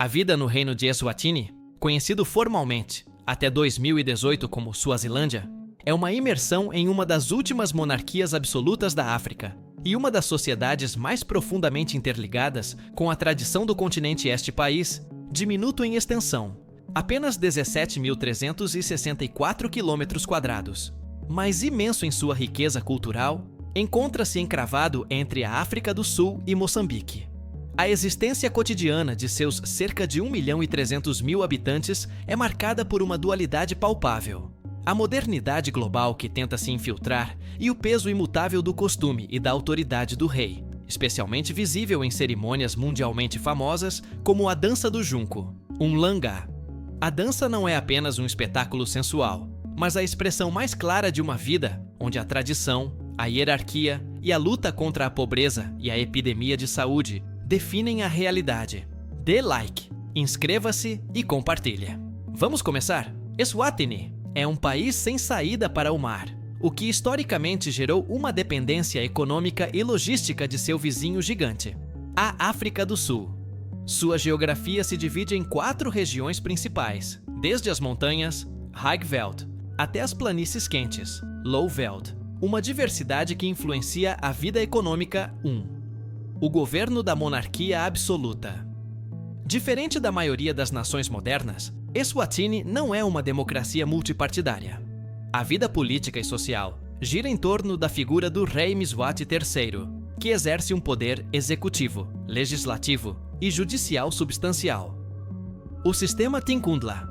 A vida no reino de Eswatini, conhecido formalmente até 2018 como Suazilândia, é uma imersão em uma das últimas monarquias absolutas da África e uma das sociedades mais profundamente interligadas com a tradição do continente. Este país, diminuto em extensão, apenas 17.364 km², mas imenso em sua riqueza cultural, encontra-se encravado entre a África do Sul e Moçambique. A existência cotidiana de seus cerca de 1.300.000 habitantes é marcada por uma dualidade palpável: a modernidade global que tenta se infiltrar e o peso imutável do costume e da autoridade do rei, especialmente visível em cerimônias mundialmente famosas como a dança do junco, umlanga. A dança não é apenas um espetáculo sensual, mas a expressão mais clara de uma vida onde a tradição, a hierarquia e a luta contra a pobreza e a epidemia de saúde definem a realidade. Dê like, inscreva-se e compartilhe. Vamos começar? Eswatini é um país sem saída para o mar, o que historicamente gerou uma dependência econômica e logística de seu vizinho gigante, a África do Sul. Sua geografia se divide em 4 regiões principais, desde as montanhas, Highveld, até as planícies quentes, Lowveld, uma diversidade que influencia a vida econômica. O governo da monarquia absoluta. Diferente da maioria das nações modernas, Eswatini não é uma democracia multipartidária. A vida política e social gira em torno da figura do rei Mswati III, que exerce um poder executivo, legislativo e judicial substancial. O sistema Tinkundla.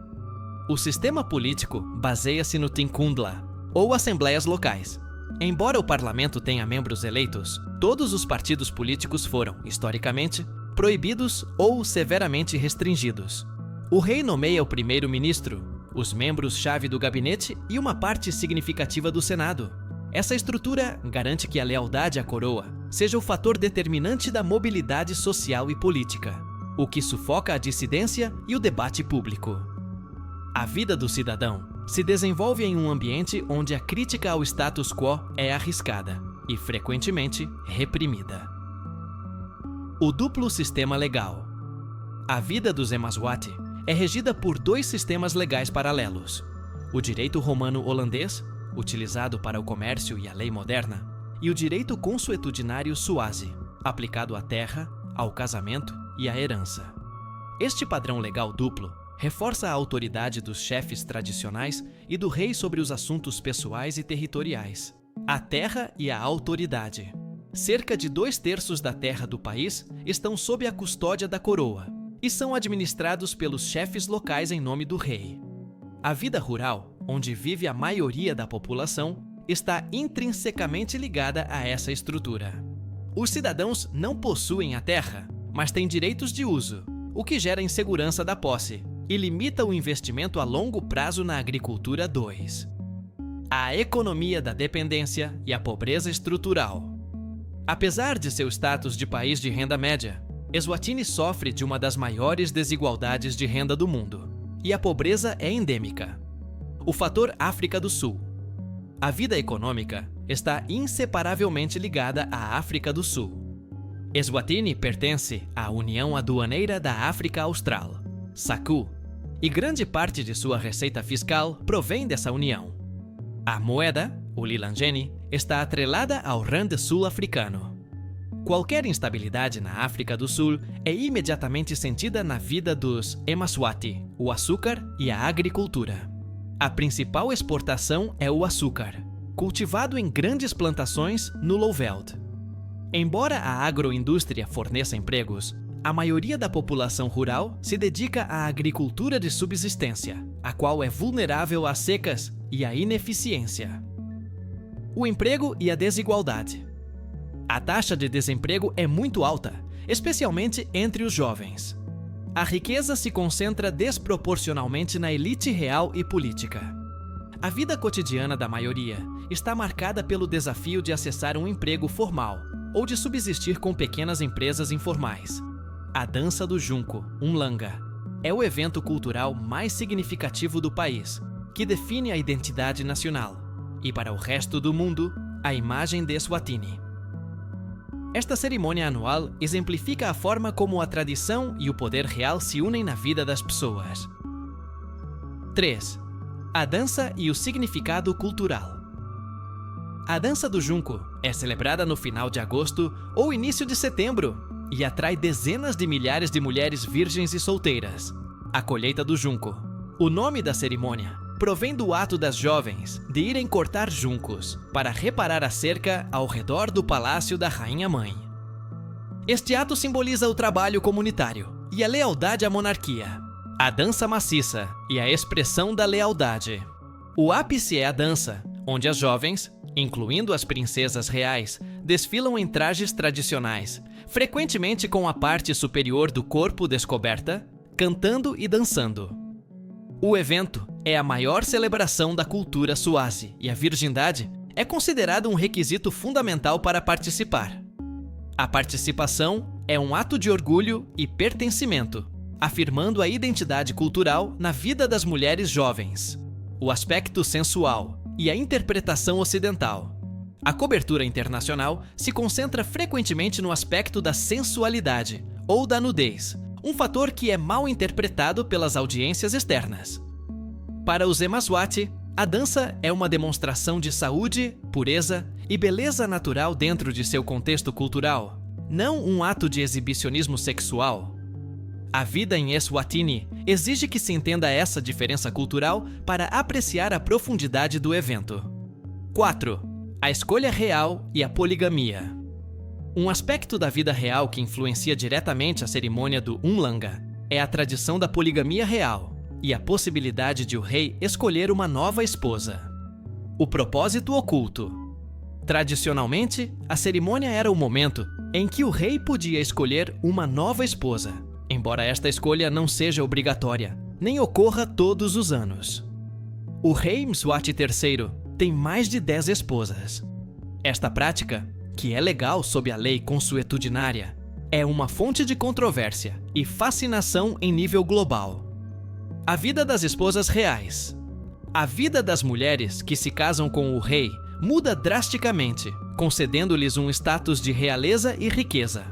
O sistema político baseia-se no Tinkundla, ou assembleias locais. Embora o parlamento tenha membros eleitos, todos os partidos políticos foram, historicamente, proibidos ou severamente restringidos. O rei nomeia o primeiro-ministro, os membros-chave do gabinete e uma parte significativa do Senado. Essa estrutura garante que a lealdade à coroa seja o fator determinante da mobilidade social e política, o que sufoca a dissidência e o debate público. A vida do cidadão se desenvolve em um ambiente onde a crítica ao status quo é arriscada e, frequentemente, reprimida. O duplo sistema legal. A vida dos Emazwati é regida por 2 sistemas legais paralelos: o direito romano-holandês, utilizado para o comércio e a lei moderna, e o direito consuetudinário Swazi, aplicado à terra, ao casamento e à herança. Este padrão legal duplo reforça a autoridade dos chefes tradicionais e do rei sobre os assuntos pessoais e territoriais, a terra e a autoridade. Cerca de 2/3 da terra do país estão sob a custódia da coroa e são administrados pelos chefes locais em nome do rei. A vida rural, onde vive a maioria da população, está intrinsecamente ligada a essa estrutura. Os cidadãos não possuem a terra, mas têm direitos de uso, o que gera insegurança da posse e limita o investimento a longo prazo na agricultura. A economia da dependência e a pobreza estrutural. Apesar de seu status de país de renda média, Eswatini sofre de uma das maiores desigualdades de renda do mundo, e a pobreza é endêmica. O fator África do Sul. A vida econômica está inseparavelmente ligada à África do Sul. Eswatini pertence à União Aduaneira da África Austral, SACU, e grande parte de sua receita fiscal provém dessa união. A moeda, o lilangeni, está atrelada ao rand sul-africano. Qualquer instabilidade na África do Sul é imediatamente sentida na vida dos Emazwati, o açúcar e a agricultura. A principal exportação é o açúcar, cultivado em grandes plantações no Lowveld. Embora a agroindústria forneça empregos, a maioria da população rural se dedica à agricultura de subsistência, a qual é vulnerável às secas e à ineficiência. O emprego e a desigualdade. A taxa de desemprego é muito alta, especialmente entre os jovens. A riqueza se concentra desproporcionalmente na elite real e política. A vida cotidiana da maioria está marcada pelo desafio de acessar um emprego formal ou de subsistir com pequenas empresas informais. A dança do junco, umlanga, é o evento cultural mais significativo do país, que define a identidade nacional e, para o resto do mundo, a imagem de Eswatini. Esta cerimônia anual exemplifica a forma como a tradição e o poder real se unem na vida das pessoas. 3. A dança e o significado cultural. A dança do junco é celebrada no final de agosto ou início de setembro e atrai dezenas de milhares de mulheres virgens e solteiras. A colheita do junco. O nome da cerimônia provém do ato das jovens de irem cortar juncos para reparar a cerca ao redor do palácio da Rainha-Mãe. Este ato simboliza o trabalho comunitário e a lealdade à monarquia. A dança maciça e a expressão da lealdade. O ápice é a dança, onde as jovens, incluindo as princesas reais, desfilam em trajes tradicionais, frequentemente com a parte superior do corpo descoberta, cantando e dançando. O evento é a maior celebração da cultura Swazi e a virgindade é considerada um requisito fundamental para participar. A participação é um ato de orgulho e pertencimento, afirmando a identidade cultural na vida das mulheres jovens, o aspecto sensual e a interpretação ocidental. A cobertura internacional se concentra frequentemente no aspecto da sensualidade ou da nudez, um fator que é mal interpretado pelas audiências externas. Para os Emaswati, a dança é uma demonstração de saúde, pureza e beleza natural dentro de seu contexto cultural, não um ato de exibicionismo sexual. A vida em Eswatini exige que se entenda essa diferença cultural para apreciar a profundidade do evento. 4. A escolha real e a poligamia. Um aspecto da vida real que influencia diretamente a cerimônia do Umlanga é a tradição da poligamia real e a possibilidade de o rei escolher uma nova esposa. O propósito oculto. Tradicionalmente, a cerimônia era o momento em que o rei podia escolher uma nova esposa, embora esta escolha não seja obrigatória, nem ocorra todos os anos. O rei Mswati III tem mais de 10 esposas. Esta prática, que é legal sob a lei consuetudinária, é uma fonte de controvérsia e fascinação em nível global. A vida das esposas reais. A vida das mulheres que se casam com o rei muda drasticamente, concedendo-lhes um status de realeza e riqueza.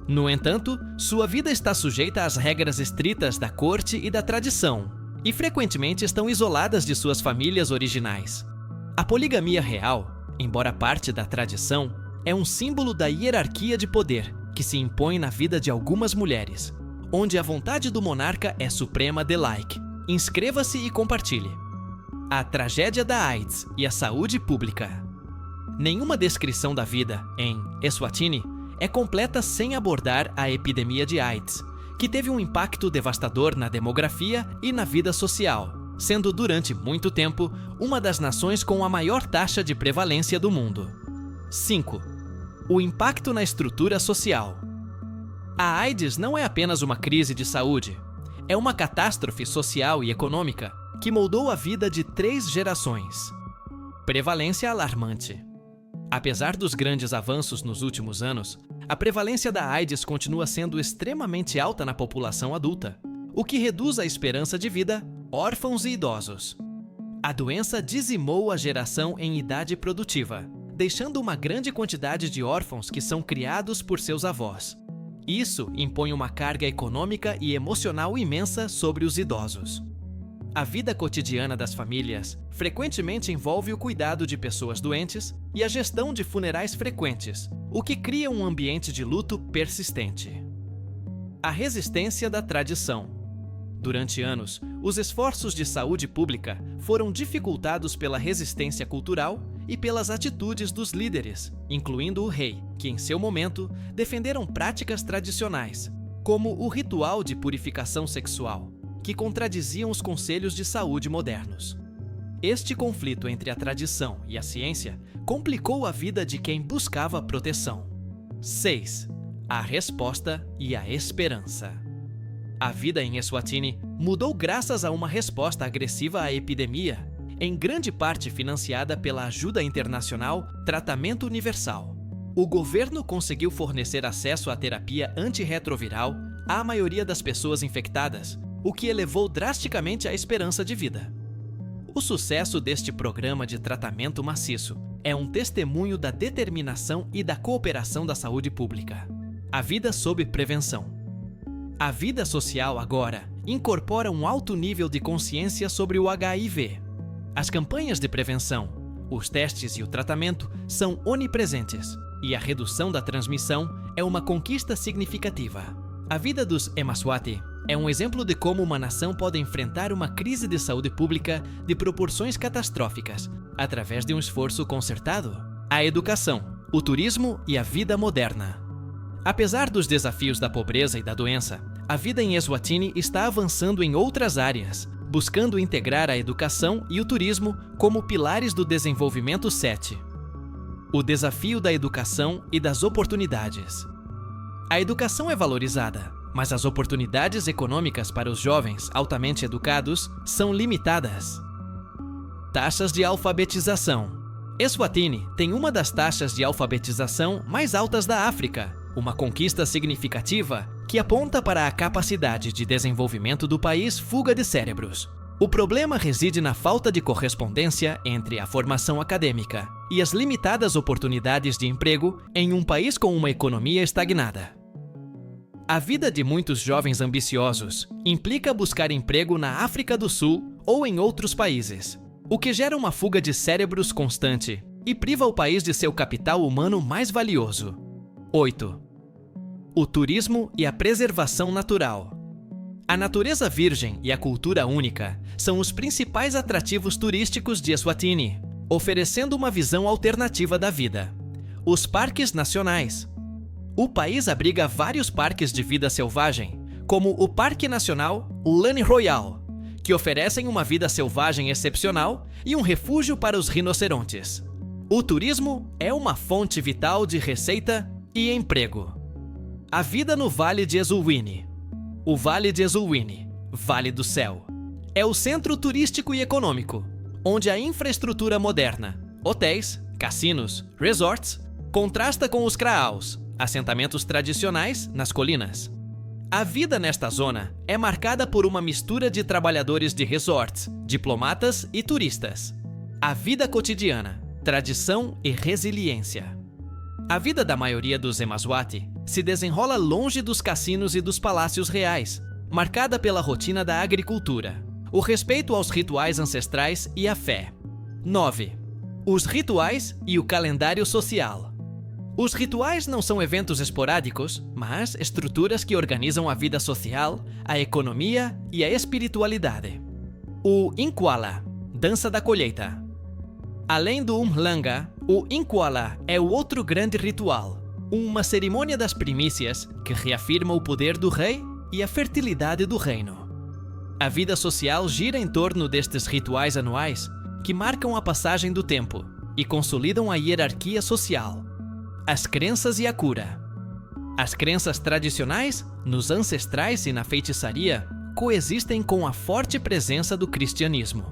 No entanto, sua vida está sujeita às regras estritas da corte e da tradição, e frequentemente estão isoladas de suas famílias originais. A poligamia real, embora parte da tradição, é um símbolo da hierarquia de poder que se impõe na vida de algumas mulheres, onde a vontade do monarca é suprema. Dê like, inscreva-se e compartilhe. A tragédia da AIDS e a saúde pública. Nenhuma descrição da vida em Eswatini é completa sem abordar a epidemia de AIDS, que teve um impacto devastador na demografia e na vida social, sendo durante muito tempo uma das nações com a maior taxa de prevalência do mundo. 5. O impacto na estrutura social. A AIDS não é apenas uma crise de saúde, é uma catástrofe social e econômica que moldou a vida de 3 gerações. Prevalência alarmante. Apesar dos grandes avanços nos últimos anos, a prevalência da AIDS continua sendo extremamente alta na população adulta, o que reduz a esperança de vida, órfãos e idosos. A doença dizimou a geração em idade produtiva, deixando uma grande quantidade de órfãos que são criados por seus avós. Isso impõe uma carga econômica e emocional imensa sobre os idosos. A vida cotidiana das famílias frequentemente envolve o cuidado de pessoas doentes e a gestão de funerais frequentes, o que cria um ambiente de luto persistente. A resistência da tradição. Durante anos, os esforços de saúde pública foram dificultados pela resistência cultural e pelas atitudes dos líderes, incluindo o rei, que em seu momento defenderam práticas tradicionais, como o ritual de purificação sexual, que contradiziam os conselhos de saúde modernos. Este conflito entre a tradição e a ciência complicou a vida de quem buscava proteção. 6. A resposta e a esperança. A vida em Eswatini mudou graças a uma resposta agressiva à epidemia, em grande parte financiada pela ajuda internacional Tratamento Universal. O governo conseguiu fornecer acesso à terapia antirretroviral à maioria das pessoas infectadas, o que elevou drasticamente a esperança de vida. O sucesso deste programa de tratamento maciço é um testemunho da determinação e da cooperação da saúde pública. A vida sob prevenção. A vida social agora incorpora um alto nível de consciência sobre o HIV. As campanhas de prevenção, os testes e o tratamento são onipresentes, e a redução da transmissão é uma conquista significativa. A vida dos Emaswati é um exemplo de como uma nação pode enfrentar uma crise de saúde pública de proporções catastróficas através de um esforço concertado. A educação, o turismo e a vida moderna. Apesar dos desafios da pobreza e da doença, a vida em Eswatini está avançando em outras áreas, buscando integrar a educação e o turismo como pilares do desenvolvimento 7. O desafio da educação e das oportunidades. A educação é valorizada, mas as oportunidades econômicas para os jovens altamente educados são limitadas. Taxas de alfabetização. Eswatini tem uma das taxas de alfabetização mais altas da África, uma conquista significativa que aponta para a capacidade de desenvolvimento do país fuga de cérebros. O problema reside na falta de correspondência entre a formação acadêmica e as limitadas oportunidades de emprego em um país com uma economia estagnada. A vida de muitos jovens ambiciosos implica buscar emprego na África do Sul ou em outros países, o que gera uma fuga de cérebros constante e priva o país de seu capital humano mais valioso. 8. O turismo e a preservação natural. A natureza virgem e a cultura única são os principais atrativos turísticos de Eswatini, oferecendo uma visão alternativa da vida. Os parques nacionais. O país abriga vários parques de vida selvagem, como o Parque Nacional Lani Royal, que oferecem uma vida selvagem excepcional e um refúgio para os rinocerontes. O turismo é uma fonte vital de receita e emprego. A vida no Vale de Ezulwini. O Vale de Ezulwini, Vale do Céu, é o centro turístico e econômico, onde a infraestrutura moderna, hotéis, cassinos, resorts, contrasta com os kraals, assentamentos tradicionais nas colinas. A vida nesta zona é marcada por uma mistura de trabalhadores de resorts, diplomatas e turistas. A vida cotidiana, tradição e resiliência. A vida da maioria dos Emaswati se desenrola longe dos cassinos e dos palácios reais, marcada pela rotina da agricultura, o respeito aos rituais ancestrais e a fé. 9. Os rituais e o calendário social. Os rituais não são eventos esporádicos, mas estruturas que organizam a vida social, a economia e a espiritualidade. O Inkwala, dança da colheita. Além do Umhlanga, o Inkwala é o outro grande ritual, uma cerimônia das primícias que reafirma o poder do rei e a fertilidade do reino. A vida social gira em torno destes rituais anuais que marcam a passagem do tempo e consolidam a hierarquia social. As crenças e a cura. As crenças tradicionais, nos ancestrais e na feitiçaria, coexistem com a forte presença do cristianismo.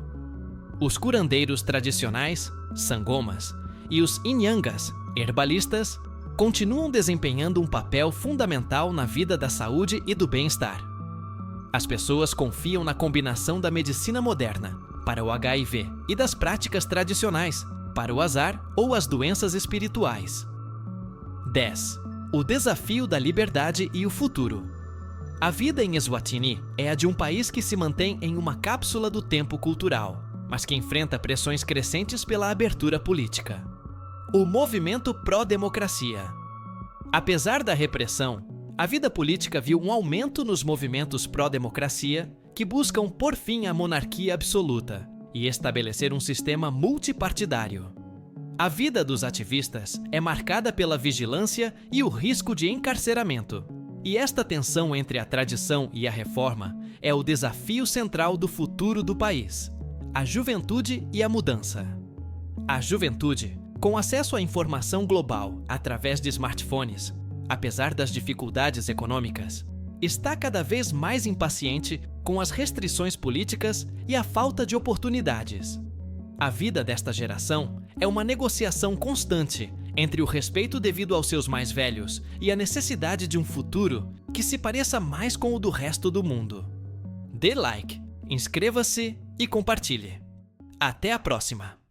Os curandeiros tradicionais, sangomas, e os inyangas, herbalistas, continuam desempenhando um papel fundamental na vida da saúde e do bem-estar. As pessoas confiam na combinação da medicina moderna para o HIV e das práticas tradicionais para o azar ou as doenças espirituais. 10. O desafio da liberdade e o futuro. A vida em Eswatini é a de um país que se mantém em uma cápsula do tempo cultural, mas que enfrenta pressões crescentes pela abertura política. O movimento pró-democracia. Apesar da repressão, a vida política viu um aumento nos movimentos pró-democracia que buscam pôr fim à monarquia absoluta e estabelecer um sistema multipartidário. A vida dos ativistas é marcada pela vigilância e o risco de encarceramento, e esta tensão entre a tradição e a reforma é o desafio central do futuro do país. A juventude e a mudança. A juventude, com acesso à informação global através de smartphones, apesar das dificuldades econômicas, está cada vez mais impaciente com as restrições políticas e a falta de oportunidades. A vida desta geração é uma negociação constante entre o respeito devido aos seus mais velhos e a necessidade de um futuro que se pareça mais com o do resto do mundo. Dê like, inscreva-se e compartilhe. Até a próxima!